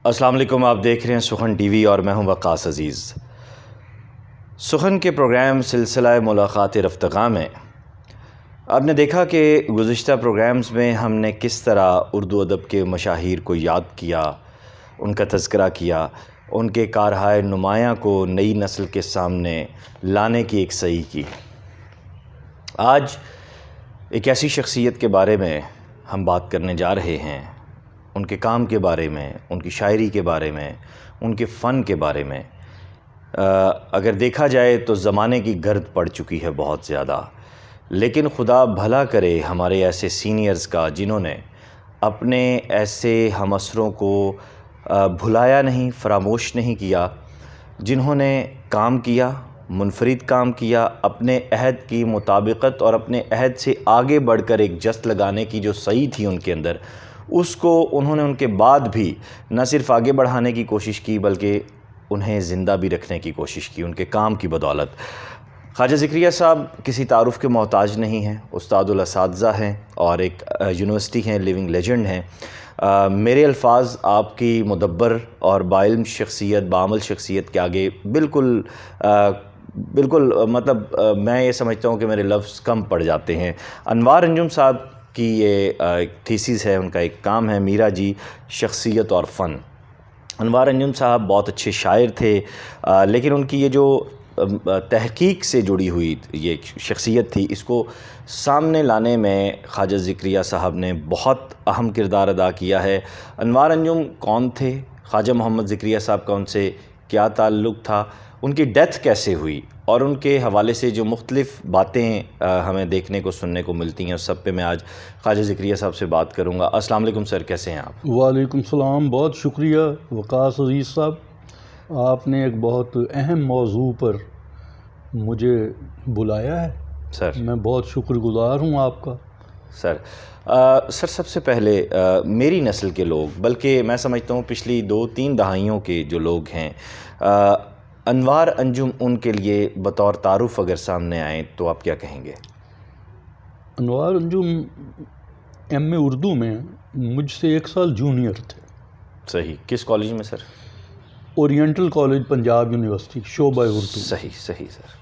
السلام علیکم، آپ دیکھ رہے ہیں سخن ٹی وی اور میں ہوں وقاص عزیز۔ سخن کے پروگرام سلسلہ ملاقات رفتقاں میں آپ نے دیکھا کہ گزشتہ پروگرامز میں ہم نے کس طرح اردو ادب کے مشاہیر کو یاد کیا، ان کا تذکرہ کیا، ان کے کارہائے نمایاں کو نئی نسل کے سامنے لانے کی ایک سعی کی۔ آج ایک ایسی شخصیت کے بارے میں ہم بات کرنے جا رہے ہیں، ان کے کام کے بارے میں، ان کی شاعری کے بارے میں، ان کے فن کے بارے میں۔ اگر دیکھا جائے تو زمانے کی گرد پڑ چکی ہے بہت زیادہ، لیکن خدا بھلا کرے ہمارے ایسے سینئرز کا جنہوں نے اپنے ایسے ہم عصروں کو بھلایا نہیں، فراموش نہیں کیا، جنہوں نے کام کیا، منفرد کام کیا، اپنے عہد کی مطابقت اور اپنے عہد سے آگے بڑھ کر ایک جست لگانے کی جو سعی تھی ان کے اندر، اس کو انہوں نے ان کے بعد بھی نہ صرف آگے بڑھانے کی کوشش کی بلکہ انہیں زندہ بھی رکھنے کی کوشش کی ان کے کام کی بدولت۔ خواجہ ذکریہ صاحب کسی تعارف کے محتاج نہیں ہیں، استاد الاساتذہ ہیں اور ایک یونیورسٹی ہیں، لیونگ لیجنڈ ہیں۔ میرے الفاظ آپ کی مدبر اور باعلم شخصیت، بعمل شخصیت کے آگے بالکل مطلب میں یہ سمجھتا ہوں کہ میرے لفظ کم پڑ جاتے ہیں۔ انوار انجم صاحب کی یہ تھیسس ہے، ان کا ایک کام ہے میرا جی، شخصیت اور فن۔ انوار انجم صاحب بہت اچھے شاعر تھے، لیکن ان کی یہ جو تحقیق سے جڑی ہوئی یہ شخصیت تھی، اس کو سامنے لانے میں خواجہ ذکریہ صاحب نے بہت اہم کردار ادا کیا ہے۔ انوار انجم کون تھے؟ خواجہ محمد ذکریہ صاحب کا ان سے کیا تعلق تھا؟ ان کی ڈیتھ کیسے ہوئی؟ اور ان کے حوالے سے جو مختلف باتیں ہمیں دیکھنے کو سننے کو ملتی ہیں، اس سب پہ میں آج خواجہ ذکریہ صاحب سے بات کروں گا۔ السلام علیکم سر، کیسے ہیں آپ؟ وعلیکم السلام، بہت شکریہ وقاص عزیز صاحب، آپ نے ایک بہت اہم موضوع پر مجھے بلایا ہے سر میں بہت شکر گزار ہوں آپ کا۔ سر سب سے پہلے میری نسل کے لوگ، بلکہ میں سمجھتا ہوں پچھلی 2-3 دہائیوں کے جو لوگ ہیں، انوار انجم ان کے لیے بطور تعارف اگر سامنے آئیں تو آپ کیا کہیں گے؟ انوار انجم ایم اے اردو میں مجھ سے 1 سال جونیئر تھے۔ صحیح، کس کالج میں سر؟ اورینٹل کالج پنجاب یونیورسٹی، شعبہ اردو۔ صحیح سر۔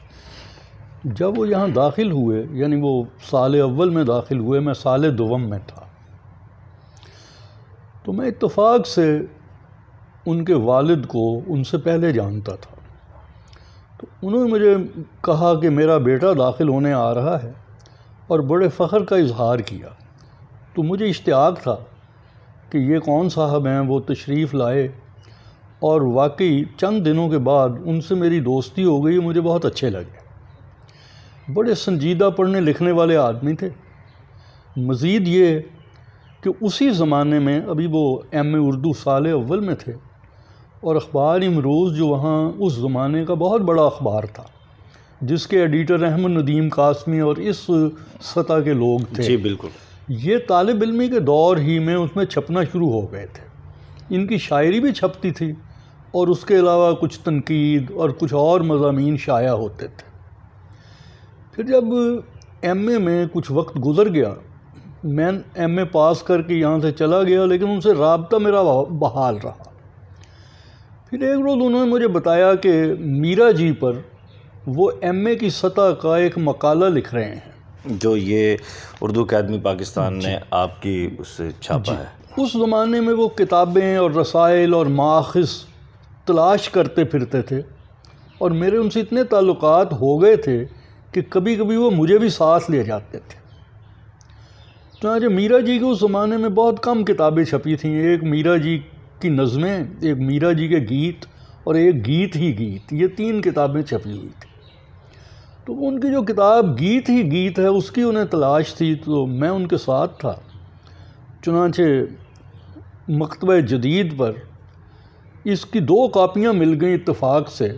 جب وہ یہاں داخل ہوئے، یعنی وہ سال اول میں داخل ہوئے، میں سال دوم میں تھا، تو میں اتفاق سے ان کے والد کو ان سے پہلے جانتا تھا، تو انہوں نے مجھے کہا کہ میرا بیٹا داخل ہونے آ رہا ہے اور بڑے فخر کا اظہار کیا۔ تو مجھے اشتیاق تھا کہ یہ کون صاحب ہیں، وہ تشریف لائے، اور واقعی چند دنوں کے بعد ان سے میری دوستی ہو گئی، مجھے بہت اچھے لگے۔ بڑے سنجیدہ پڑھنے لکھنے والے آدمی تھے۔ مزید یہ کہ اسی زمانے میں ابھی وہ ایم اے اردو سال اول میں تھے، اور اخبار امروز جو وہاں اس زمانے کا بہت بڑا اخبار تھا، جس کے ایڈیٹر احمد ندیم قاسمی اور اس سطح کے لوگ تھے، جی بالکل، یہ طالب علمی کے دور ہی میں اس میں چھپنا شروع ہو گئے تھے۔ ان کی شاعری بھی چھپتی تھی، اور اس کے علاوہ کچھ تنقید اور کچھ اور مضامین شائع ہوتے تھے۔ پھر جب ایم اے میں کچھ وقت گزر گیا، میں ایم اے پاس کر کے یہاں سے چلا گیا، لیکن ان سے رابطہ میرا بحال رہا۔ پھر ایک روز انہوں نے مجھے بتایا کہ میرا جی پر وہ ایم اے کی سطح کا ایک مقالہ لکھ رہے ہیں، جو یہ اردو اکیڈمی پاکستان نے آپ کی اس سے چھاپا ہے۔ اس زمانے میں وہ کتابیں اور رسائل اور ماخذ تلاش کرتے پھرتے تھے، اور میرے ان سے اتنے تعلقات ہو گئے تھے کہ کبھی کبھی وہ مجھے بھی ساتھ لے جاتے تھے۔ چنانچہ میرا جی کے اس زمانے میں بہت کم کتابیں چھپی تھیں، ایک میرا جی کی نظمیں، ایک میرا جی کے گیت، اور ایک گیت ہی گیت، یہ 3 کتابیں چھپی ہوئی تھیں۔ تو ان کی جو کتاب گیت ہی گیت ہے، اس کی انہیں تلاش تھی، تو میں ان کے ساتھ تھا۔ چنانچہ مکتبہ جدید پر اس کی 2 کاپیاں مل گئیں اتفاق سے،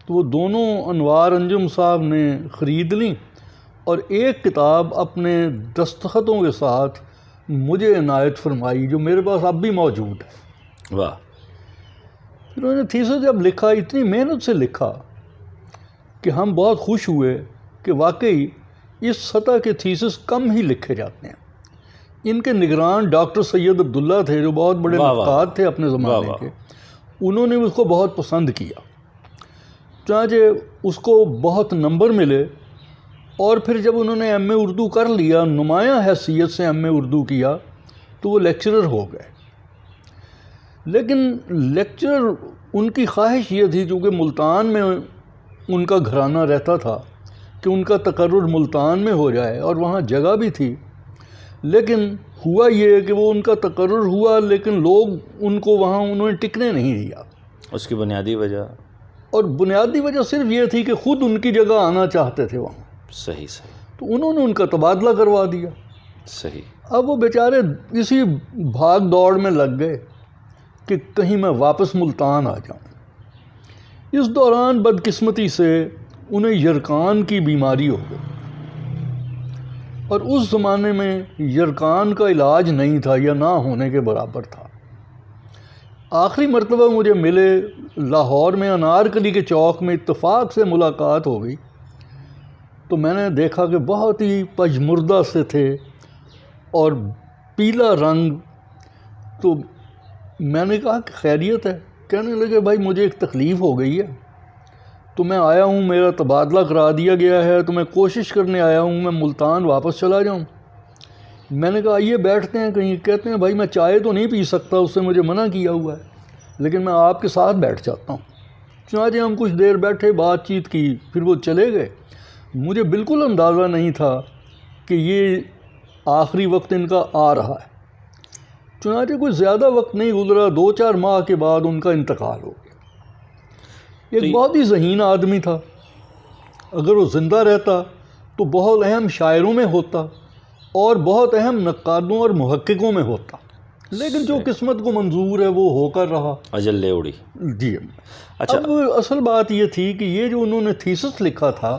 تو وہ دونوں انوار انجم صاحب نے خرید لیں، اور ایک کتاب اپنے دستخطوں کے ساتھ مجھے عنایت فرمائی، جو میرے پاس اب بھی موجود ہے۔ واہ! پھر انہوں نے تھیسس جب لکھا، اتنی محنت سے لکھا کہ ہم بہت خوش ہوئے کہ واقعی اس سطح کے تھیسس کم ہی لکھے جاتے ہیں۔ ان کے نگران ڈاکٹر سید عبداللہ تھے جو بہت بڑے واہ واہ نقاد تھے اپنے زمانے واہ کے، انہوں نے اس کو بہت پسند کیا، چنانچہ اس کو بہت نمبر ملے، اور پھر جب انہوں نے ایم اے اردو کر لیا، نمایاں حیثیت سے ایم اے اردو کیا، تو وہ لیکچرر ہو گئے۔ لیکن لیکچرر ان کی خواہش یہ تھی، چونکہ ملتان میں ان کا گھرانہ رہتا تھا، کہ ان کا تقرر ملتان میں ہو جائے، اور وہاں جگہ بھی تھی، لیکن ہوا یہ کہ وہ ان کا تقرر ہوا، لیکن لوگ ان کو وہاں انہوں نے ٹکنے نہیں دیا۔ اس کی بنیادی وجہ؟ اور بنیادی وجہ صرف یہ تھی کہ خود ان کی جگہ آنا چاہتے تھے وہاں، صحیح صحیح تو انہوں نے ان کا تبادلہ کروا دیا۔ صحیح۔ اب وہ بیچارے اسی بھاگ دوڑ میں لگ گئے کہ کہیں میں واپس ملتان آ جاؤں۔ اس دوران بدقسمتی سے انہیں یرکان کی بیماری ہو گئی، اور اس زمانے میں یرکان کا علاج نہیں تھا یا نہ ہونے کے برابر تھا۔ آخری مرتبہ مجھے ملے لاہور میں انارکلی کے چوک میں، اتفاق سے ملاقات ہو گئی، تو میں نے دیکھا کہ بہت ہی پجمردہ سے تھے اور پیلا رنگ۔ تو میں نے کہا کہ خیریت ہے؟ کہنے لگے بھائی مجھے ایک تکلیف ہو گئی ہے، تو میں آیا ہوں، میرا تبادلہ کرا دیا گیا ہے، تو میں کوشش کرنے آیا ہوں میں ملتان واپس چلا جاؤں۔ میں نے کہا آئیے بیٹھتے ہیں کہیں۔ کہتے ہیں بھائی میں چائے تو نہیں پی سکتا، اس سے مجھے منع کیا ہوا ہے، لیکن میں آپ کے ساتھ بیٹھ جاتا ہوں۔ چنانچہ ہم کچھ دیر بیٹھے، بات چیت کی، پھر وہ چلے گئے۔ مجھے بالکل اندازہ نہیں تھا کہ یہ آخری وقت ان کا آ رہا ہے۔ چنانچہ کوئی زیادہ وقت نہیں گزرا، 2-4 ماہ کے بعد ان کا انتقال ہو گیا۔ ایک بہت ہی ذہین آدمی تھا، اگر وہ زندہ رہتا تو بہت اہم شاعروں میں ہوتا اور بہت اہم نقادوں اور محققوں میں ہوتا، لیکن جو قسمت کو منظور ہے وہ ہو کر رہا، اجل لے اڑی۔ جی۔ اچھا، اب اصل بات یہ تھی کہ یہ جو انہوں نے تھیسس لکھا تھا،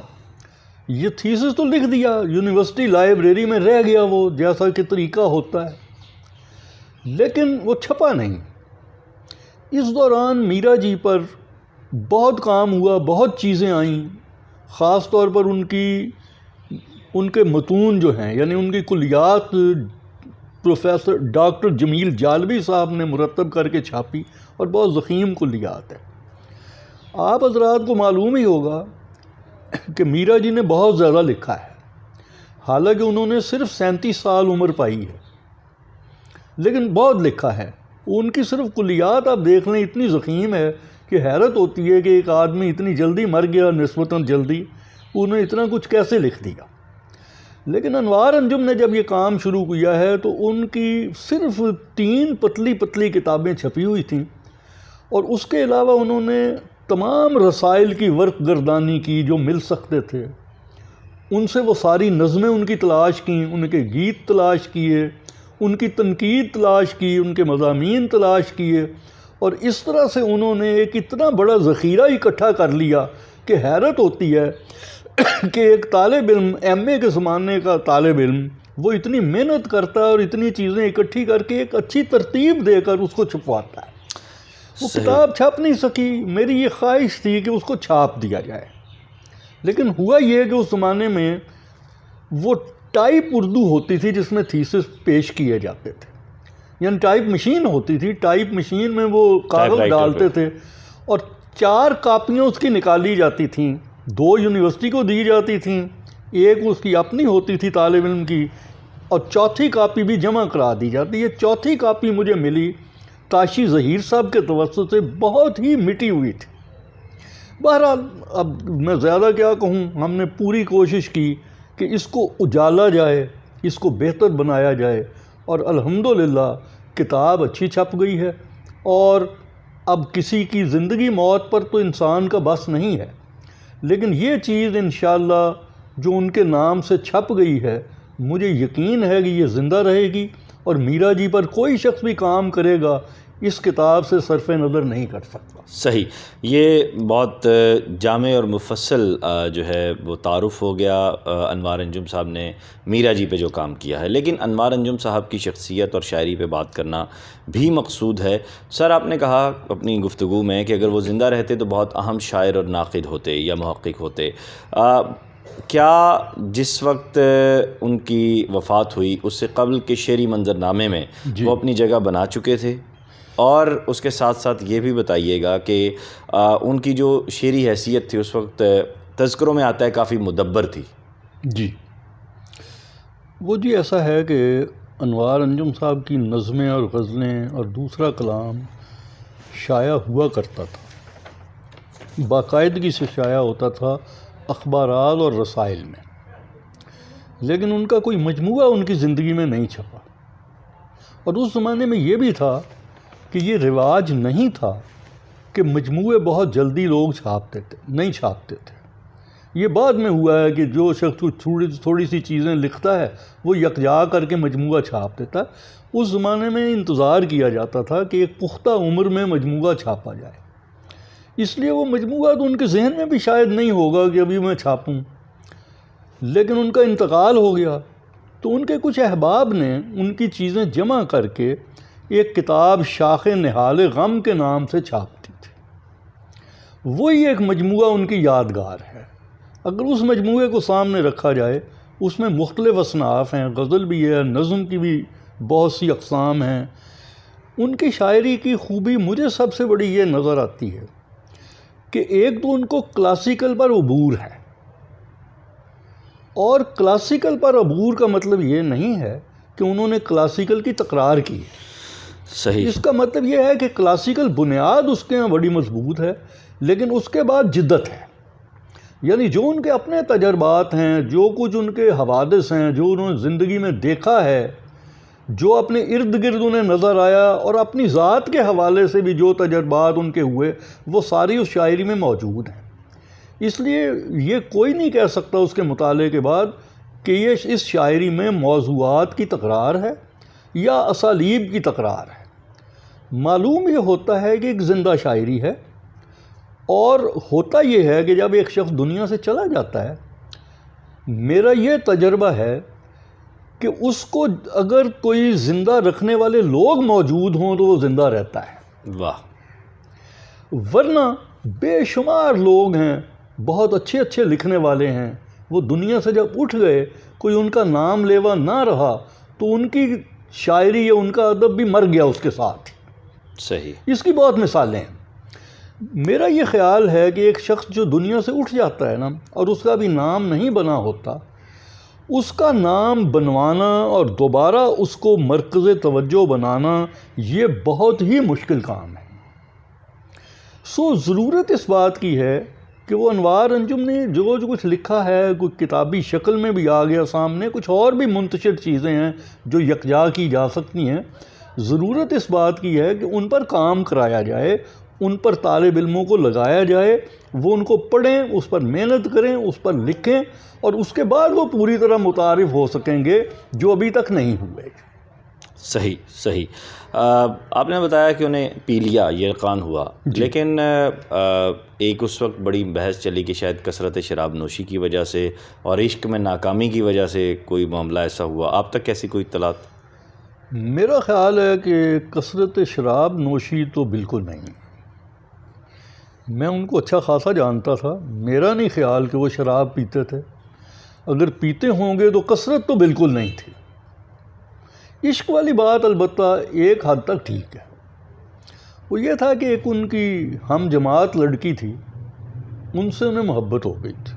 یہ تھیسس تو لکھ دیا، یونیورسٹی لائبریری میں رہ گیا وہ، جیسا کہ طریقہ ہوتا ہے، لیکن وہ چھپا نہیں۔ اس دوران میرا جی پر بہت کام ہوا، بہت چیزیں آئیں، خاص طور پر ان کے متون جو ہیں، یعنی ان کی کلیات پروفیسر ڈاکٹر جمیل جالبی صاحب نے مرتب کر کے چھاپی، اور بہت ضخیم کلیات ہے۔ آپ حضرات کو معلوم ہی ہوگا کہ میرا جی نے بہت زیادہ لکھا ہے، حالانکہ انہوں نے صرف 37 سال عمر پائی ہے، لیکن بہت لکھا ہے۔ ان کی صرف کلیات آپ دیکھ لیں، اتنی ضخیم ہے کہ حیرت ہوتی ہے کہ ایک آدمی اتنی جلدی مر گیا، نسبتاً جلدی، انہیں اتنا کچھ کیسے لکھ دیا۔ لیکن انوار انجم نے جب یہ کام شروع کیا ہے تو ان کی صرف 3 پتلی پتلی کتابیں چھپی ہوئی تھیں، اور اس کے علاوہ انہوں نے تمام رسائل کی ورق گردانی کی جو مل سکتے تھے، ان سے وہ ساری نظمیں ان کی تلاش کیں، ان کے گیت تلاش کیے، ان کی تنقید تلاش کی، ان کے مضامین تلاش کیے، اور اس طرح سے انہوں نے ایک اتنا بڑا ذخیرہ اکٹھا کر لیا کہ حیرت ہوتی ہے کہ ایک طالب علم، ایم اے کے زمانے کا طالب علم، وہ اتنی محنت کرتا ہے اور اتنی چیزیں اکٹھی کر کے ایک اچھی ترتیب دے کر اس کو چھپواتا ہے۔ وہ کتاب چھپ نہیں سکی، میری یہ خواہش تھی کہ اس کو چھاپ دیا جائے، لیکن ہوا یہ کہ اس زمانے میں وہ ٹائپ اردو ہوتی تھی جس میں تھیسس پیش کیے جاتے تھے، یعنی ٹائپ مشین ہوتی تھی، ٹائپ مشین میں وہ کاغذ ڈالتے تھے، اور 4 کاپیاں اس کی نکالی جاتی تھیں، 2 یونیورسٹی کو دی جاتی تھیں، ایک اس کی اپنی ہوتی تھی طالب علم کی، اور چوتھی کاپی بھی جمع کرا دی جاتی۔ یہ چوتھی کاپی مجھے ملی تاشی ظہیر صاحب کے توسط سے، بہت ہی مٹی ہوئی تھی۔ بہرحال اب میں زیادہ کیا کہوں، ہم نے پوری کوشش کی کہ اس کو اجالا جائے، اس کو بہتر بنایا جائے، اور الحمدللہ کتاب اچھی چھپ گئی ہے۔ اور اب کسی کی زندگی موت پر تو انسان کا بس نہیں ہے، لیکن یہ چیز انشاءاللہ جو ان کے نام سے چھپ گئی ہے، مجھے یقین ہے کہ یہ زندہ رہے گی، اور میرا جی پر کوئی شخص بھی کام کرے گا اس کتاب سے صرف نظر نہیں کر سکتا۔ صحیح، یہ بہت جامع اور مفصل جو ہے وہ تعارف ہو گیا انوار انجم صاحب نے میرا جی پہ جو کام کیا ہے، لیکن انوار انجم صاحب کی شخصیت اور شاعری پہ بات کرنا بھی مقصود ہے۔ سر، آپ نے کہا اپنی گفتگو میں کہ اگر وہ زندہ رہتے تو بہت اہم شاعر اور ناقد ہوتے یا محقق ہوتے۔ کیا جس وقت ان کی وفات ہوئی اس سے قبل کے شعری منظرنامے میں جی وہ اپنی جگہ بنا چکے تھے؟ اور اس کے ساتھ ساتھ یہ بھی بتائیے گا کہ ان کی جو شعری حیثیت تھی اس وقت تذکروں میں آتا ہے کافی مدبر تھی. جی وہ جی ایسا ہے کہ انوار انجم صاحب کی نظمیں اور غزلیں اور دوسرا کلام شائع ہوا کرتا تھا، باقاعدگی سے شائع ہوتا تھا اخبارات اور رسائل میں، لیکن ان کا کوئی مجموعہ ان کی زندگی میں نہیں چھپا. اور اس زمانے میں یہ بھی تھا کہ یہ رواج نہیں تھا کہ مجموعے بہت جلدی لوگ نہیں چھاپتے تھے. یہ بعد میں ہوا ہے کہ جو شخص تھوڑی سی چیزیں لکھتا ہے وہ یکجا کر کے مجموعہ چھاپ دیتا ہے. اس زمانے میں انتظار کیا جاتا تھا کہ ایک پختہ عمر میں مجموعہ چھاپا جائے، اس لیے وہ مجموعہ تو ان کے ذہن میں بھی شاید نہیں ہوگا کہ ابھی میں چھاپوں. لیکن ان کا انتقال ہو گیا تو ان کے کچھ احباب نے ان کی چیزیں جمع کر کے ایک کتاب شاخ نہال غم کے نام سے چھاپ دی تھی. وہی ایک مجموعہ ان کی یادگار ہے. اگر اس مجموعے کو سامنے رکھا جائے، اس میں مختلف اصناف ہیں، غزل بھی ہے، نظم کی بھی بہت سی اقسام ہیں. ان کی شاعری کی خوبی مجھے سب سے بڑی یہ نظر آتی ہے کہ ایک تو ان کو کلاسیکل پر عبور ہے، اور کلاسیکل پر عبور کا مطلب یہ نہیں ہے کہ انہوں نے کلاسیکل کی تکرار کی. صحیح. اس کا مطلب یہ ہے کہ کلاسیکل بنیاد اس کے یہاں بڑی مضبوط ہے، لیکن اس کے بعد جدت ہے. یعنی جو ان کے اپنے تجربات ہیں، جو کچھ ان کے حوادث ہیں، جو انہوں نے زندگی میں دیکھا ہے، جو اپنے ارد گرد انہیں نظر آیا، اور اپنی ذات کے حوالے سے بھی جو تجربات ان کے ہوئے، وہ ساری اس شاعری میں موجود ہیں. اس لیے یہ کوئی نہیں کہہ سکتا اس کے مطالعے کے بعد کہ یہ اس شاعری میں موضوعات کی تکرار ہے یا اسالیب کی تکرار ہے. معلوم یہ ہوتا ہے کہ ایک زندہ شاعری ہے. اور ہوتا یہ ہے کہ جب ایک شخص دنیا سے چلا جاتا ہے، میرا یہ تجربہ ہے کہ اس کو اگر کوئی زندہ رکھنے والے لوگ موجود ہوں تو وہ زندہ رہتا ہے. واہ. ورنہ بے شمار لوگ ہیں، بہت اچھے اچھے لکھنے والے ہیں، وہ دنیا سے جب اٹھ گئے، کوئی ان کا نام لیوا نہ رہا تو ان کی شاعری یا ان کا ادب بھی مر گیا اس کے ساتھ. صحیح. اس کی بہت مثالیں ہیں. میرا یہ خیال ہے کہ ایک شخص جو دنیا سے اٹھ جاتا ہے نا، اور اس کا بھی نام نہیں بنا ہوتا، اس کا نام بنوانا اور دوبارہ اس کو مرکز توجہ بنانا یہ بہت ہی مشکل کام ہے. ضرورت اس بات کی ہے کہ وہ انوار انجم نے جو کچھ لکھا ہے، کوئی کتابی شکل میں بھی آ گیا سامنے، کچھ اور بھی منتشر چیزیں ہیں جو یکجا کی جا سکتی ہیں. ضرورت اس بات کی ہے کہ ان پر کام کرایا جائے، ان پر طالب علموں کو لگایا جائے، وہ ان کو پڑھیں، اس پر محنت کریں، اس پر لکھیں، اور اس کے بعد وہ پوری طرح متعارف ہو سکیں گے جو ابھی تک نہیں ہوئے. صحیح صحیح. آپ نے بتایا کہ انہیں پی لیا، یرقان ہوا، لیکن ایک اس وقت بڑی بحث چلی کہ شاید کثرت شراب نوشی کی وجہ سے اور عشق میں ناکامی کی وجہ سے کوئی معاملہ ایسا ہوا. آپ تک کیسی کوئی اطلاعات؟ میرا خیال ہے کہ کثرت شراب نوشی تو بالکل نہیں. میں ان کو اچھا خاصا جانتا تھا، میرا نہیں خیال کہ وہ شراب پیتے تھے. اگر پیتے ہوں گے تو کثرت تو بالکل نہیں تھی. عشق والی بات البتہ ایک حد تک ٹھیک ہے. وہ یہ تھا کہ ایک ان کی ہم جماعت لڑکی تھی، ان سے انہیں محبت ہو گئی تھی،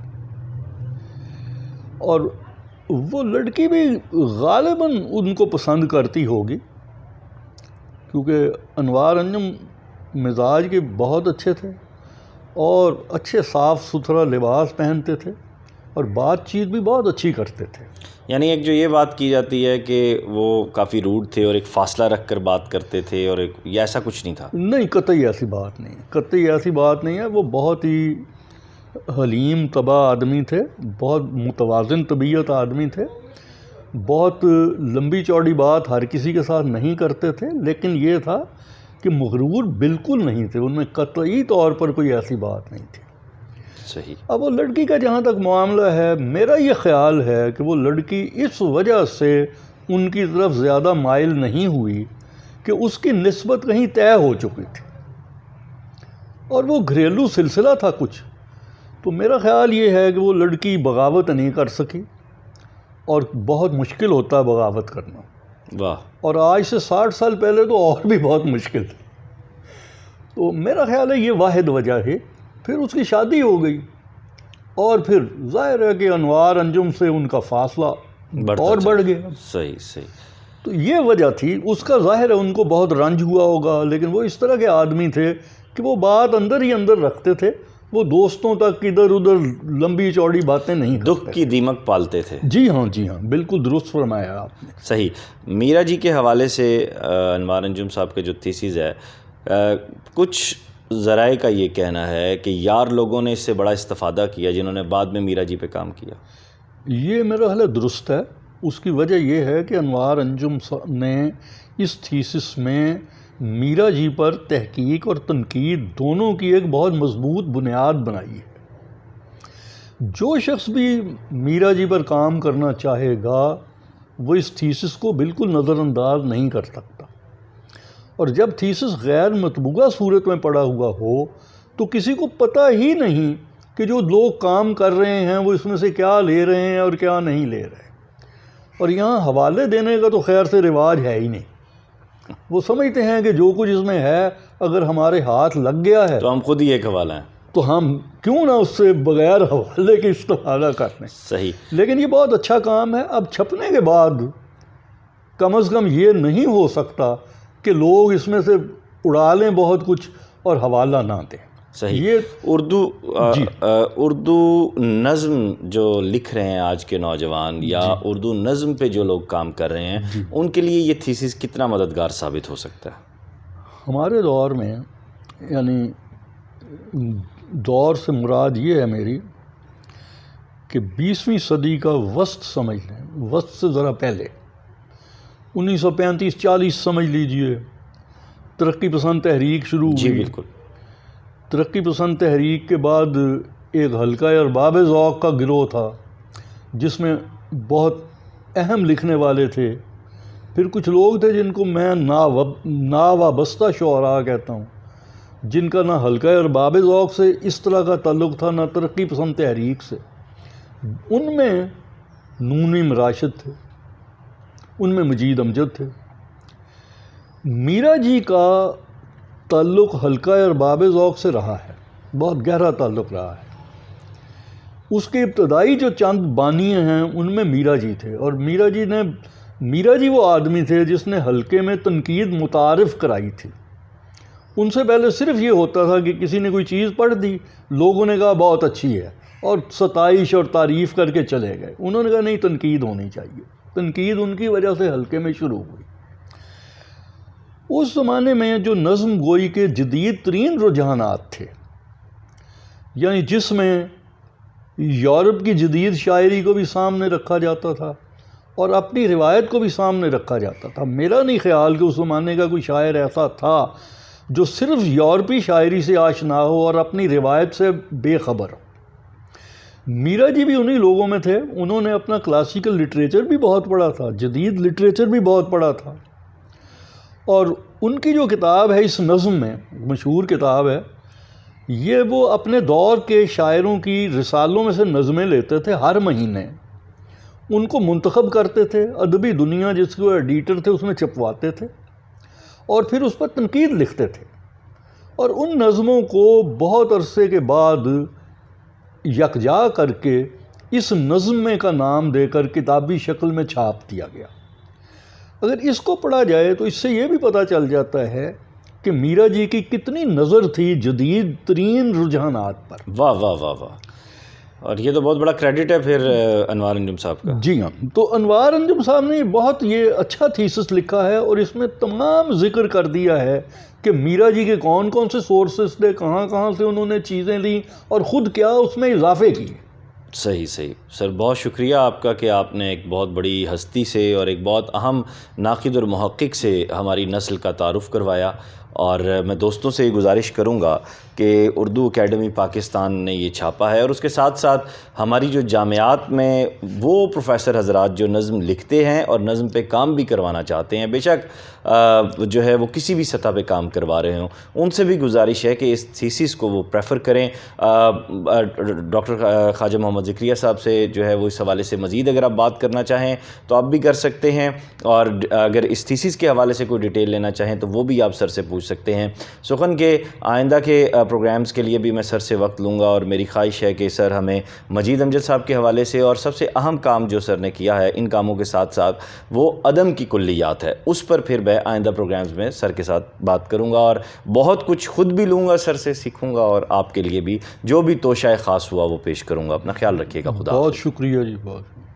اور وہ لڑکی بھی غالباً ان کو پسند کرتی ہوگی، کیونکہ انوار انجم مزاج کے بہت اچھے تھے اور اچھے صاف ستھرا لباس پہنتے تھے اور بات چیت بھی بہت اچھی کرتے تھے. یعنی ایک جو یہ بات کی جاتی ہے کہ وہ کافی روڈ تھے اور ایک فاصلہ رکھ کر بات کرتے تھے، اور یہ ایسا کچھ نہیں تھا؟ نہیں، قطعی ایسی بات نہیں، قطعی ایسی بات نہیں ہے. وہ بہت ہی حلیم طبع آدمی تھے، بہت متوازن طبیعت آدمی تھے، بہت لمبی چوڑی بات ہر کسی کے ساتھ نہیں کرتے تھے، لیکن یہ تھا کہ مغرور بالکل نہیں تھے. ان میں قطعی طور پر کوئی ایسی بات نہیں تھی. صحیح. اب وہ لڑکی کا جہاں تک معاملہ ہے، میرا یہ خیال ہے کہ وہ لڑکی اس وجہ سے ان کی طرف زیادہ مائل نہیں ہوئی کہ اس کی نسبت کہیں طے ہو چکی تھی، اور وہ گھریلو سلسلہ تھا کچھ، تو تو میرا خیال یہ ہے کہ وہ لڑکی بغاوت نہیں کر سکی، اور بہت مشکل ہوتا ہے بغاوت کرنا، واہ، اور آج سے 60 سال پہلے تو اور بھی بہت مشکل تھی۔ تو میرا خیال ہے یہ واحد وجہ ہے۔ پھر اس کی شادی ہو گئی، اور پھر ظاہر ہے کہ انوار انجم سے ان کا فاصلہ اور بڑھ گیا۔ صحیح صحیح، تو یہ وجہ تھی اس کا۔ ظاہر ہے ان کو بہت رنج ہوا ہوگا، لیکن وہ اس طرح کے آدمی تھے کہ وہ بات اندر ہی اندر رکھتے تھے، وہ دوستوں تک ادھر ادھر لمبی چوڑی باتیں نہیں کرتے۔ دکھ کی دیمک پالتے تھے۔ جی ہاں، جی ہاں، بالکل درست فرمایا آپ نے۔ صحیح۔ میرا جی کے حوالے سے انوار انجم صاحب کا جو تھیسز ہے، کچھ ذرائع کا یہ کہنا ہے کہ یار لوگوں نے اس سے بڑا استفادہ کیا جنہوں نے بعد میں میرا جی پہ کام کیا۔ یہ میرا خیال ہے درست ہے۔ اس کی وجہ یہ ہے کہ انوار انجم نے اس تھیسس میں میرا جی پر تحقیق اور تنقید دونوں کی ایک بہت مضبوط بنیاد بنائی ہے۔ جو شخص بھی میرا جی پر کام کرنا چاہے گا وہ اس تھیسس کو بالکل نظر انداز نہیں کر سکتا، اور جب تھیسس غیر مطبوعہ صورت میں پڑا ہوا ہو تو کسی کو پتہ ہی نہیں کہ جو لوگ کام کر رہے ہیں وہ اس میں سے کیا لے رہے ہیں اور کیا نہیں لے رہے۔ اور یہاں حوالے دینے کا تو خیر سے رواج ہے ہی نہیں۔ وہ سمجھتے ہیں کہ جو کچھ اس میں ہے اگر ہمارے ہاتھ لگ گیا ہے تو ہم خود ہی ایک حوالہ ہیں، تو ہم کیوں نہ اس سے بغیر حوالے کے استفادہ کر لیں۔ صحیح۔ لیکن یہ بہت اچھا کام ہے۔ اب چھپنے کے بعد کم از کم یہ نہیں ہو سکتا کہ لوگ اس میں سے اڑا لیں بہت کچھ اور حوالہ نہ دیں۔ صحیح۔ یہ اردو نظم جو لکھ رہے ہیں آج کے نوجوان، یا اردو نظم پہ جو لوگ کام کر رہے ہیں، ان کے لیے یہ تھیسس کتنا مددگار ثابت ہو سکتا ہے؟ ہمارے دور میں، یعنی دور سے مراد یہ ہے میری کہ 20ویں صدی کا وسط سمجھ لیں، وسط سے ذرا پہلے 1935-40 سمجھ لیجئے، ترقی پسند تحریک شروع ہوئی۔ جی بالکل۔ ترقی پسند تحریک کے بعد ایک حلقہ ارباب ذوق کا گروہ تھا جس میں بہت اہم لکھنے والے تھے۔ پھر کچھ لوگ تھے جن کو میں ناوابستہ شعراء کہتا ہوں، جن کا نہ حلقہ ارباب ذوق سے اس طرح کا تعلق تھا نہ ترقی پسند تحریک سے۔ ان میں نون راشد تھے، ان میں مجید امجد تھے۔ میرا جی کا تعلق حلقہ ارباب ذوق سے رہا ہے، بہت گہرا تعلق رہا ہے۔ اس کے ابتدائی جو چند بانی ہیں ان میں میرا جی تھے، اور میرا جی وہ آدمی تھے جس نے حلقے میں تنقید متعارف کرائی تھی۔ ان سے پہلے صرف یہ ہوتا تھا کہ کسی نے کوئی چیز پڑھ دی، لوگوں نے کہا بہت اچھی ہے اور ستائش اور تعریف کر کے چلے گئے۔ انہوں نے کہا نہیں، تنقید ہونی چاہیے۔ تنقید ان کی وجہ سے حلقے میں شروع ہوئی۔ اس زمانے میں جو نظم گوئی کے جدید ترین رجحانات تھے، یعنی جس میں یورپ کی جدید شاعری کو بھی سامنے رکھا جاتا تھا اور اپنی روایت کو بھی سامنے رکھا جاتا تھا۔ میرا نہیں خیال کہ اس زمانے کا کوئی شاعر ایسا تھا جو صرف یورپی شاعری سے آشنا ہو اور اپنی روایت سے بے خبر ہو۔ میرا جی بھی انہی لوگوں میں تھے۔ انہوں نے اپنا کلاسیکل لٹریچر بھی بہت پڑھا تھا، جدید لٹریچر بھی بہت پڑھا تھا، اور ان کی جو کتاب ہے اس نظم میں، مشہور کتاب ہے، یہ وہ اپنے دور کے شاعروں کی رسالوں میں سے نظمیں لیتے تھے، ہر مہینے ان کو منتخب کرتے تھے، ادبی دنیا جس کے ایڈیٹر تھے اس میں چھپواتے تھے، اور پھر اس پر تنقید لکھتے تھے، اور ان نظموں کو بہت عرصے کے بعد یکجا کر کے اس نظم میں کا نام دے کر کتابی شکل میں چھاپ دیا گیا۔ اگر اس کو پڑھا جائے تو اس سے یہ بھی پتہ چل جاتا ہے کہ میرا جی کی کتنی نظر تھی جدید ترین رجحانات پر۔ واہ واہ واہ واہ، اور یہ تو بہت بڑا کریڈٹ ہے پھر انوار انجم صاحب کا۔ جی ہاں، تو انوار انجم صاحب نے بہت یہ اچھا تھیسس لکھا ہے، اور اس میں تمام ذکر کر دیا ہے کہ میرا جی کے کون کون سے سورسز تھے، کہاں کہاں سے انہوں نے چیزیں لیں، اور خود کیا اس میں اضافے کیے۔ صحیح صحیح سر، بہت شکریہ آپ کا کہ آپ نے ایک بہت بڑی ہستی سے اور ایک بہت اہم ناقد اور محقق سے ہماری نسل کا تعارف کروایا، اور میں دوستوں سے یہ گزارش کروں گا کہ اردو اکیڈمی پاکستان نے یہ چھاپا ہے، اور اس کے ساتھ ساتھ ہماری جو جامعات میں وہ پروفیسر حضرات جو نظم لکھتے ہیں اور نظم پہ کام بھی کروانا چاہتے ہیں، بے شک جو ہے وہ کسی بھی سطح پہ کام کروا رہے ہوں، ان سے بھی گزارش ہے کہ اس تھیسس کو وہ پریفر کریں۔ ڈاکٹر خواجہ محمد ذکریہ صاحب سے جو ہے وہ اس حوالے سے مزید اگر آپ بات کرنا چاہیں تو آپ بھی کر سکتے ہیں، اور اگر اس تھیسس کے حوالے سے کوئی ڈیٹیل لینا چاہیں تو وہ بھی آپ سر سے پوچھ سکتے ہیں۔ سخن کے آئندہ کے پروگرامز کے لیے بھی میں سر سے وقت لوں گا، اور میری خواہش ہے کہ سر ہمیں مجید امجد صاحب کے حوالے سے، اور سب سے اہم کام جو سر نے کیا ہے ان کاموں کے ساتھ ساتھ وہ عدم کی کلیات ہے، اس پر پھر میں آئندہ پروگرامز میں سر کے ساتھ بات کروں گا، اور بہت کچھ خود بھی لوں گا، سر سے سیکھوں گا، اور آپ کے لیے بھی جو بھی توشہ خاص ہوا وہ پیش کروں گا۔ اپنا خیال رکھیے گا، خدا حافظ۔ بہت شکریہ جی، بہت